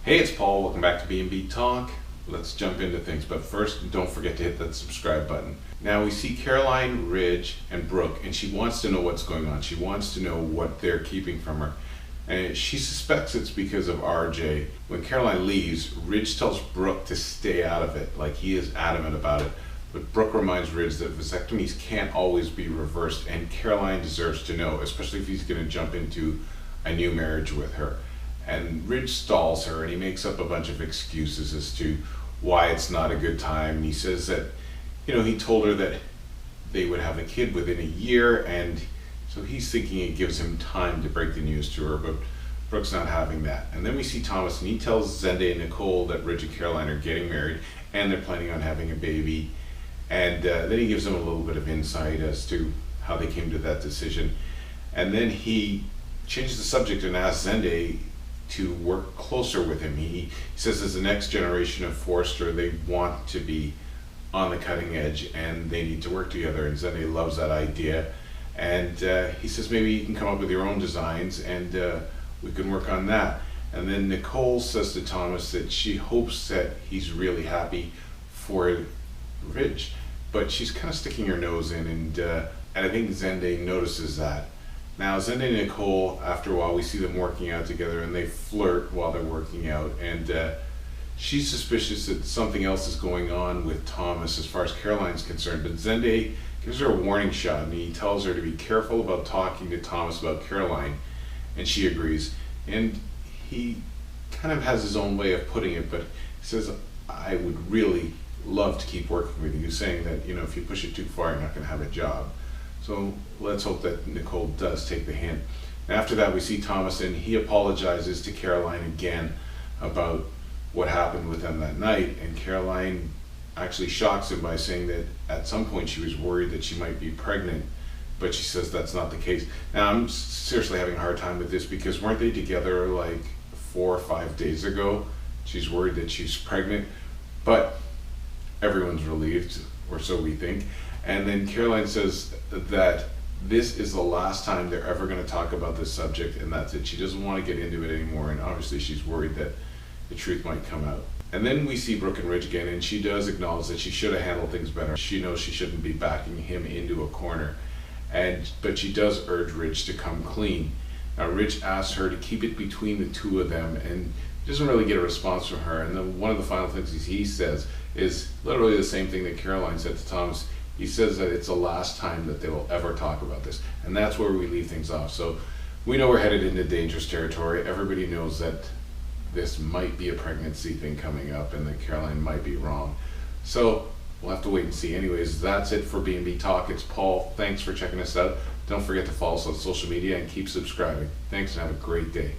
Hey, it's Paul. Welcome back to B&B Talk. Let's jump into things, but first, don't forget to hit that subscribe button. Now we see Caroline, Ridge, and Brooke, and she wants to know what's going on. She wants to know what they're keeping from her. And she suspects it's because of RJ. When Caroline leaves, Ridge tells Brooke to stay out of it, like he is adamant about it. But Brooke reminds Ridge that vasectomies can't always be reversed, and Caroline deserves to know, especially if he's going to jump into a new marriage with her. And Ridge stalls her, and he makes up a bunch of excuses as to why it's not a good time. And he says that, he told her that they would have a kid within a year, and so he's thinking it gives him time to break the news to her, but Brooke's not having that. And then we see Thomas, and he tells Zende and Nicole that Ridge and Caroline are getting married, and they're planning on having a baby. And then he gives them a little bit of insight as to how they came to that decision. And then he changes the subject and asks Zende to work closer with him. He says as the next generation of Forrester, they want to be on the cutting edge and they need to work together, and Zende loves that idea. And he says maybe you can come up with your own designs and we can work on that. And then Nicole says to Thomas that she hopes that he's really happy for Ridge, but she's kind of sticking her nose in, and I think Zende notices that. Now, Zende and Nicole, after a while, we see them working out together, and they flirt while they're working out, and she's suspicious that something else is going on with Thomas as far as Caroline's concerned, but Zende gives her a warning shot, and he tells her to be careful about talking to Thomas about Caroline, and she agrees. And he kind of has his own way of putting it, but he says, I would really love to keep working with you, saying that, if you push it too far, you're not going to have a job. So let's hope that Nicole does take the hint. After that, we see Thomas, and he apologizes to Caroline again about what happened with them that night. And Caroline actually shocks him by saying that at some point she was worried that she might be pregnant, but she says that's not the case. Now, I'm seriously having a hard time with this, because weren't they together like 4 or 5 days ago? She's worried that she's pregnant, but everyone's relieved, or so we think. And then Caroline says that this is the last time they're ever going to talk about this subject, and that's it. She doesn't want to get into it anymore, and obviously she's worried that the truth might come out. And then we see Brooke and Ridge again, and she does acknowledge that she should have handled things better. She knows she shouldn't be backing him into a corner, but she does urge Ridge to come clean. Now, Ridge asks her to keep it between the two of them, and doesn't really get a response from her. And then one of the final things he says is literally the same thing that Caroline said to Thomas. He says that it's the last time that they will ever talk about this, and that's where we leave things off. So we know we're headed into dangerous territory. Everybody knows that this might be a pregnancy thing coming up, and that Caroline might be wrong. So we'll have to wait and see. Anyways, that's it for B&B Talk. It's Paul. Thanks for checking us out. Don't forget to follow us on social media and keep subscribing. Thanks, and have a great day.